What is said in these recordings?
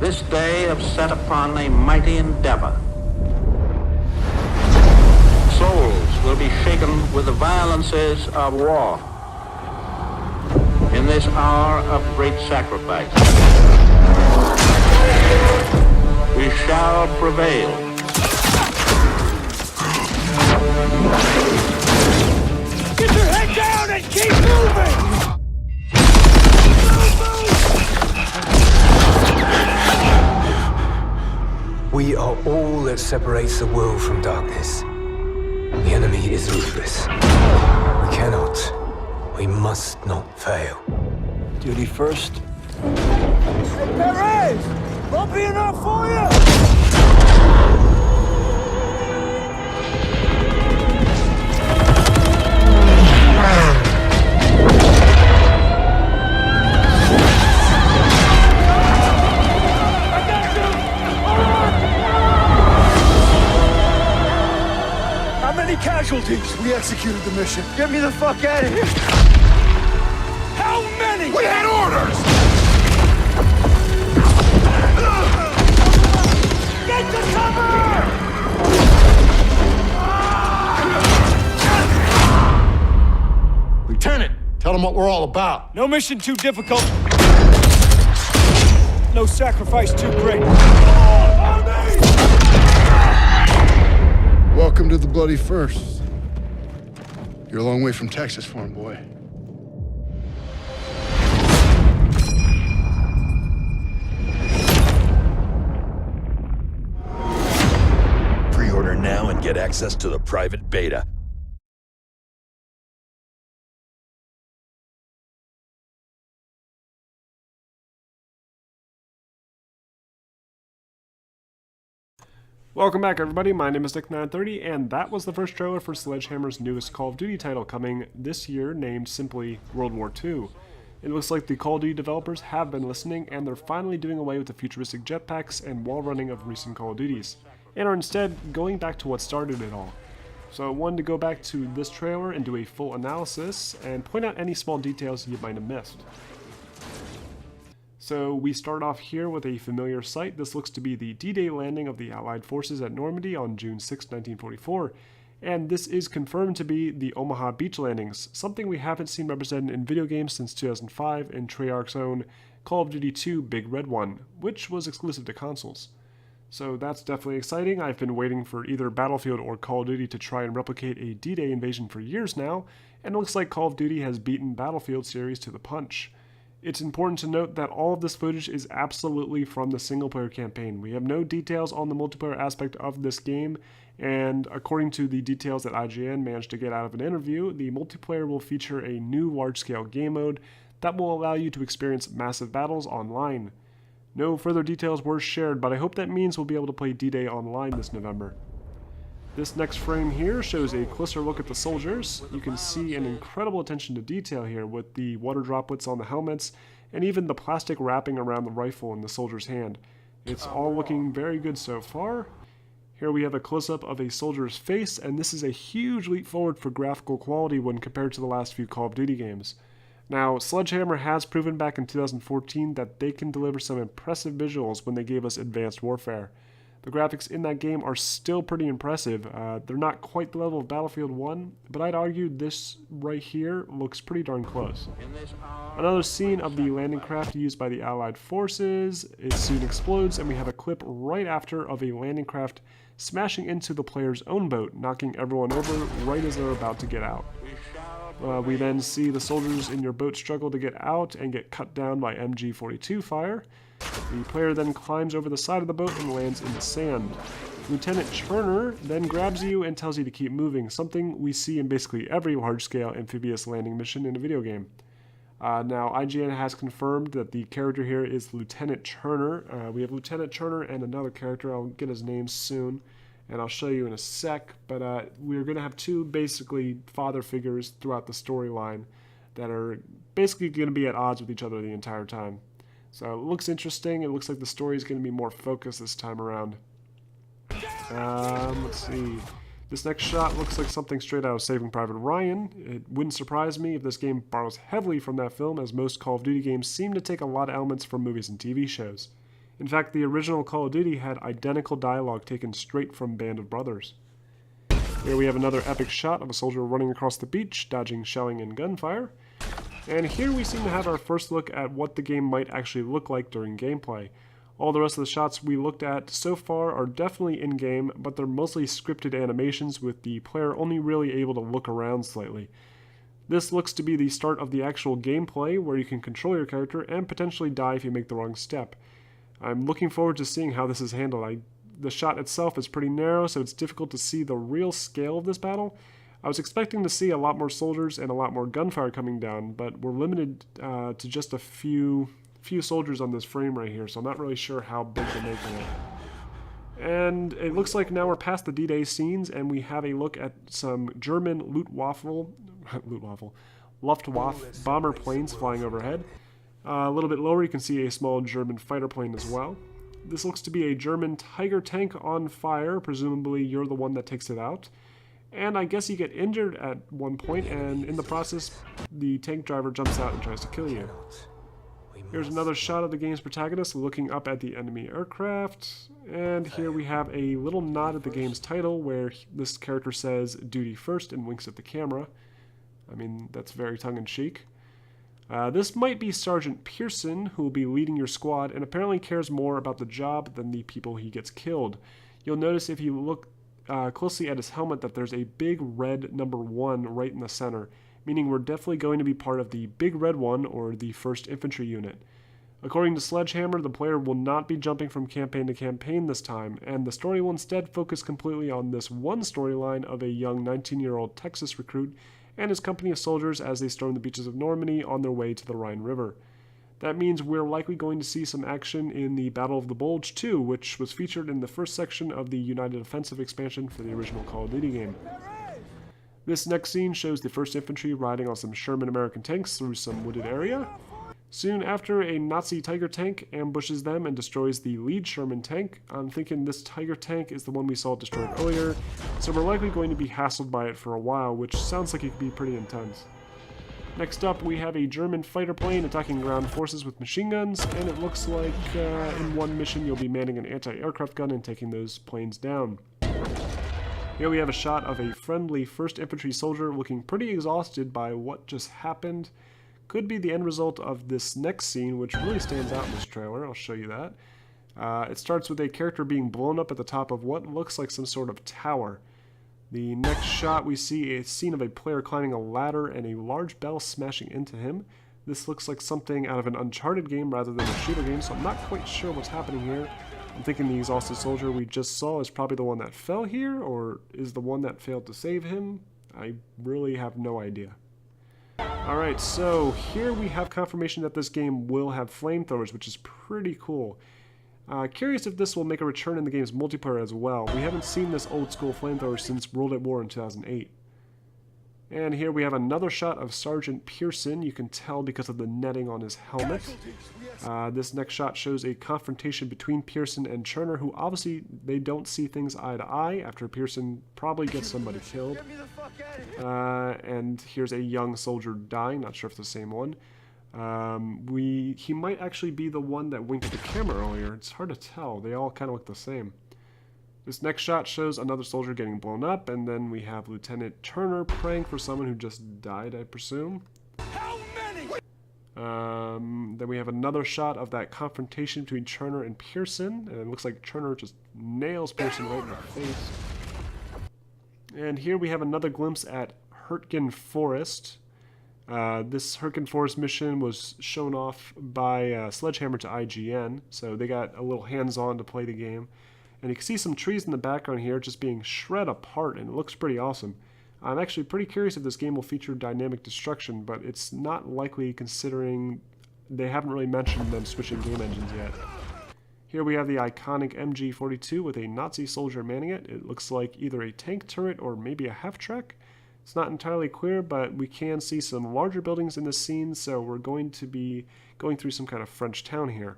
This day have set upon a mighty endeavor. Souls will be shaken with the violences of war. In this hour of great sacrifice, we shall prevail. Get your head down and keep moving! We are all that separates the world from darkness. The enemy is ruthless. We cannot, we must not fail. Duty first. Hey, Perez! Won't be enough for you! Casualties. We executed the mission. Get me the fuck out of here! How many? We had orders! Get to cover! Lieutenant, tell them what we're all about. No mission too difficult. No sacrifice too great. Welcome to the Bloody First. You're a long way from Texas, farm boy. Pre-order now and get access to the private beta. Welcome back, everybody. My name is Nick930, and that was the first trailer for Sledgehammer's newest Call of Duty title coming this year, named simply World War II. It looks like the Call of Duty developers have been listening, and they're finally doing away with the futuristic jetpacks and wall running of recent Call of Duties, and are instead going back to what started it all. So I wanted to go back to this trailer and do a full analysis, and point out any small details you might have missed. So we start off here with a familiar sight. This looks to be the D-Day landing of the Allied forces at Normandy on June 6, 1944, and this is confirmed to be the Omaha beach landings, something we haven't seen represented in video games since 2005 in Treyarch's own Call of Duty 2 Big Red One, which was exclusive to consoles. So that's definitely exciting. I've been waiting for either Battlefield or Call of Duty to try and replicate a D-Day invasion for years now, and it looks like Call of Duty has beaten Battlefield series to the punch. It's important to note that all of this footage is absolutely from the single-player campaign. We have no details on the multiplayer aspect of this game, and according to the details that IGN managed to get out of an interview, the multiplayer will feature a new large-scale game mode that will allow you to experience massive battles online. No further details were shared, but I hope that means we'll be able to play D-Day online this November. This next frame here shows a closer look at the soldiers. You can see an incredible attention to detail here with the water droplets on the helmets and even the plastic wrapping around the rifle in the soldier's hand. It's all looking very good so far. Here we have a close-up of a soldier's face, and this is a huge leap forward for graphical quality when compared to the last few Call of Duty games. Now, Sledgehammer has proven back in 2014 that they can deliver some impressive visuals when they gave us Advanced Warfare. The graphics in that game are still pretty impressive. They're not quite the level of Battlefield 1, but I'd argue this right here looks pretty darn close. Another scene of the landing craft used by the Allied forces. It soon explodes, and we have a clip right after of a landing craft smashing into the player's own boat, knocking everyone over right as they're about to get out. We then see the soldiers in your boat struggle to get out and get cut down by MG-42 fire. The player then climbs over the side of the boat and lands in the sand. Lieutenant Turner then grabs you and tells you to keep moving, something we see in basically every large-scale amphibious landing mission in a video game. Now, IGN has confirmed that the character here is Lieutenant Turner. We have Lieutenant Turner and another character. I'll get his name soon, and I'll show you in a sec. But we're going to have two basically father figures throughout the storyline that are basically going to be at odds with each other the entire time. So it looks interesting. It looks like the story is going to be more focused this time around. Let's see. This next shot looks like something straight out of Saving Private Ryan. It wouldn't surprise me if this game borrows heavily from that film, as most Call of Duty games seem to take a lot of elements from movies and TV shows. In fact, the original Call of Duty had identical dialogue taken straight from Band of Brothers. Here we have another epic shot of a soldier running across the beach, dodging shelling and gunfire. And here we seem to have our first look at what the game might actually look like during gameplay. All the rest of the shots we looked at so far are definitely in-game, but they're mostly scripted animations with the player only really able to look around slightly. This looks to be the start of the actual gameplay, where you can control your character and potentially die if you make the wrong step. I'm looking forward to seeing how this is handled. The shot itself is pretty narrow, so it's difficult to see the real scale of this battle. I was expecting to see a lot more soldiers and a lot more gunfire coming down, but we're limited to just a few soldiers on this frame right here, so I'm not really sure how big they're making it. And it looks like now we're past the D-Day scenes, and we have a look at some German Luftwaffe bomber planes flying overhead. A little bit lower you can see a small German fighter plane as well. This looks to be a German Tiger tank on fire. Presumably you're the one that takes it out. And I guess you get injured at one point, and in the process, the tank driver jumps out and tries to kill you. Here's another shot of the game's protagonist looking up at the enemy aircraft. And here we have a little nod at the game's title where this character says "Duty First" and winks at the camera. I mean, that's very tongue-in-cheek. This might be Sergeant Pearson, who will be leading your squad, and apparently cares more about the job than the people he gets killed. You'll notice if you look closely at his helmet that there's a big red number 1 right in the center, meaning we're definitely going to be part of the Big Red One, or the 1st Infantry Unit. According to Sledgehammer, the player will not be jumping from campaign to campaign this time, and the story will instead focus completely on this one storyline of a young 19-year-old Texas recruit and his company of soldiers as they storm the beaches of Normandy on their way to the Rhine River. That means we're likely going to see some action in the Battle of the Bulge too, which was featured in the first section of the United Offensive expansion for the original Call of Duty game. This next scene shows the 1st Infantry riding on some Sherman American tanks through some wooded area. Soon after, a Nazi Tiger tank ambushes them and destroys the lead Sherman tank. I'm thinking this Tiger tank is the one we saw destroyed earlier, so we're likely going to be hassled by it for a while, which sounds like it could be pretty intense. Next up, we have a German fighter plane attacking ground forces with machine guns, and it looks like in one mission you'll be manning an anti-aircraft gun and taking those planes down. Here we have a shot of a friendly 1st Infantry soldier looking pretty exhausted by what just happened. Could be the end result of this next scene, which really stands out in this trailer. I'll show you that. It starts with a character being blown up at the top of what looks like some sort of tower. The next shot, we see a scene of a player climbing a ladder and a large bell smashing into him. This looks like something out of an Uncharted game rather than a shooter game, so I'm not quite sure what's happening here. I'm thinking the exhausted soldier we just saw is probably the one that fell here, or is the one that failed to save him? I really have no idea. Alright, so here we have confirmation that this game will have flamethrowers, which is pretty cool. Curious if this will make a return in the game's multiplayer as well. We haven't seen this old school flamethrower since World at War in 2008. And here we have another shot of Sergeant Pearson. You can tell because of the netting on his helmet. This next shot shows a confrontation between Pearson and Turner, who obviously they don't see things eye to eye after Pearson probably gets somebody killed. And here's a young soldier dying, not sure if it's the same one. He might actually be the one that winked at the camera earlier. It's hard to tell. They all kind of look the same. This next shot shows another soldier getting blown up, and then we have Lieutenant Turner praying for someone who just died, I presume. How many? Then we have another shot of that confrontation between Turner and Pearson, and it looks like Turner just nails Pearson right in the face. And here we have another glimpse at Hurtgen Forest. This Hurtgen Forest mission was shown off by Sledgehammer to IGN, so they got a little hands-on to play the game. And you can see some trees in the background here just being shred apart, and it looks pretty awesome. I'm actually pretty curious if this game will feature dynamic destruction, but it's not likely considering they haven't really mentioned them switching game engines yet. Here we have the iconic MG-42 with a Nazi soldier manning it. It looks like either a tank turret or maybe a half-track. It's not entirely clear, but we can see some larger buildings in this scene, so we're going to be going through some kind of French town here.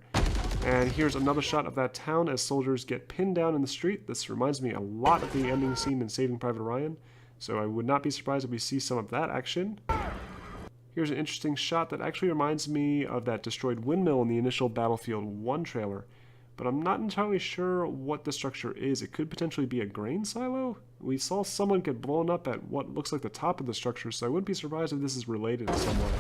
And here's another shot of that town as soldiers get pinned down in the street. This reminds me a lot of the ending scene in Saving Private Ryan, so I would not be surprised if we see some of that action. Here's an interesting shot that actually reminds me of that destroyed windmill in the initial Battlefield 1 trailer. but I'm not entirely sure what the structure is. It could potentially be a grain silo? We saw someone get blown up at what looks like the top of the structure, so I wouldn't be surprised if this is related in some way.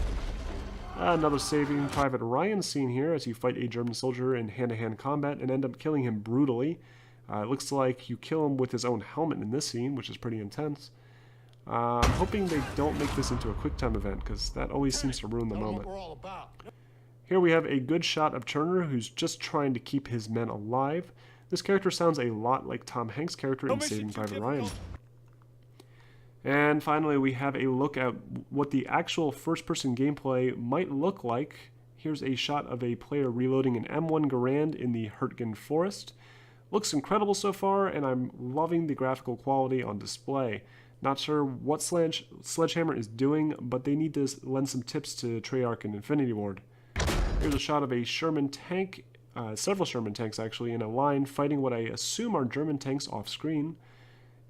Another Saving Private Ryan scene here as you fight a German soldier in hand-to-hand combat and end up killing him brutally. It looks like you kill him with his own helmet in this scene, which is pretty intense. I'm hoping they don't make this into a QuickTime event, because that always seems to ruin the moment. Here we have a good shot of Turner, who's just trying to keep his men alive. This character sounds a lot like Tom Hanks' character in Saving Private Ryan. And finally, we have a look at what the actual first-person gameplay might look like. Here's a shot of a player reloading an M1 Garand in the Hurtgen Forest. Looks incredible so far, and I'm loving the graphical quality on display. Not sure what Sledgehammer is doing, but they need to lend some tips to Treyarch and Infinity Ward. Here's a shot of a Sherman tank, several Sherman tanks actually, in a line fighting what I assume are German tanks off screen.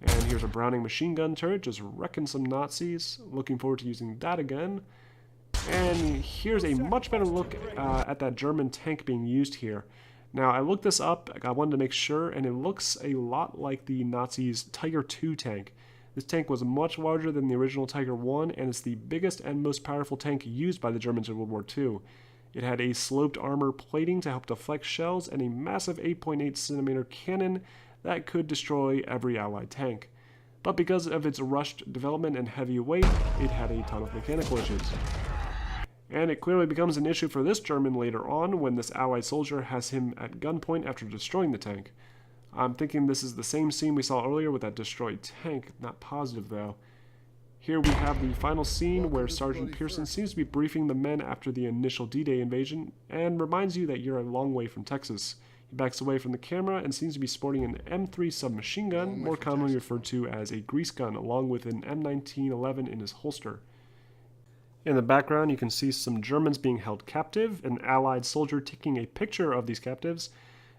And here's a Browning machine gun turret just wrecking some Nazis. Looking forward to using that again. And here's a much better look at that German tank being used here. Now, I looked this up, I wanted to make sure, and it looks a lot like the Nazis' Tiger II tank. This tank was much larger than the original Tiger I, and it's the biggest and most powerful tank used by the Germans in World War II. It had a sloped armor plating to help deflect shells and a massive 8.8 centimeter cannon that could destroy every Allied tank. But because of its rushed development and heavy weight, it had a ton of mechanical issues. And it clearly becomes an issue for this German later on when this Allied soldier has him at gunpoint after destroying the tank. I'm thinking this is the same scene we saw earlier with that destroyed tank, not positive though. Here we have the final scene where Sergeant Pearson seems to be briefing the men after the initial D-Day invasion and reminds you that you're a long way from Texas. He backs away from the camera and seems to be sporting an M3 submachine gun, more commonly referred to as a grease gun, along with an M1911 in his holster. In the background you can see some Germans being held captive, an Allied soldier taking a picture of these captives,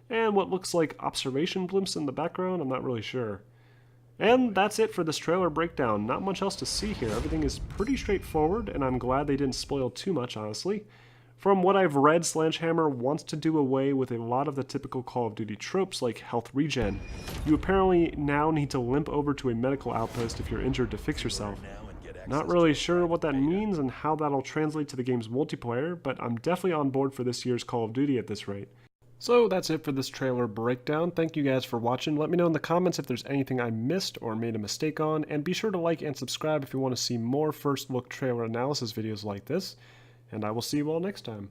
and what looks like observation blimps in the background, I'm not really sure. And that's it for this trailer breakdown. Not much else to see here. Everything is pretty straightforward, and I'm glad they didn't spoil too much, honestly. From what I've read, Sledgehammer wants to do away with a lot of the typical Call of Duty tropes like health regen. You apparently now need to limp over to a medical outpost if you're injured to fix yourself. Not really sure what that means and how that'll translate to the game's multiplayer, but I'm definitely on board for this year's Call of Duty at this rate. So that's it for this trailer breakdown. Thank you guys for watching. Let me know in the comments if there's anything I missed or made a mistake on, and be sure to like and subscribe if you want to see more first look trailer analysis videos like this, and I will see you all next time.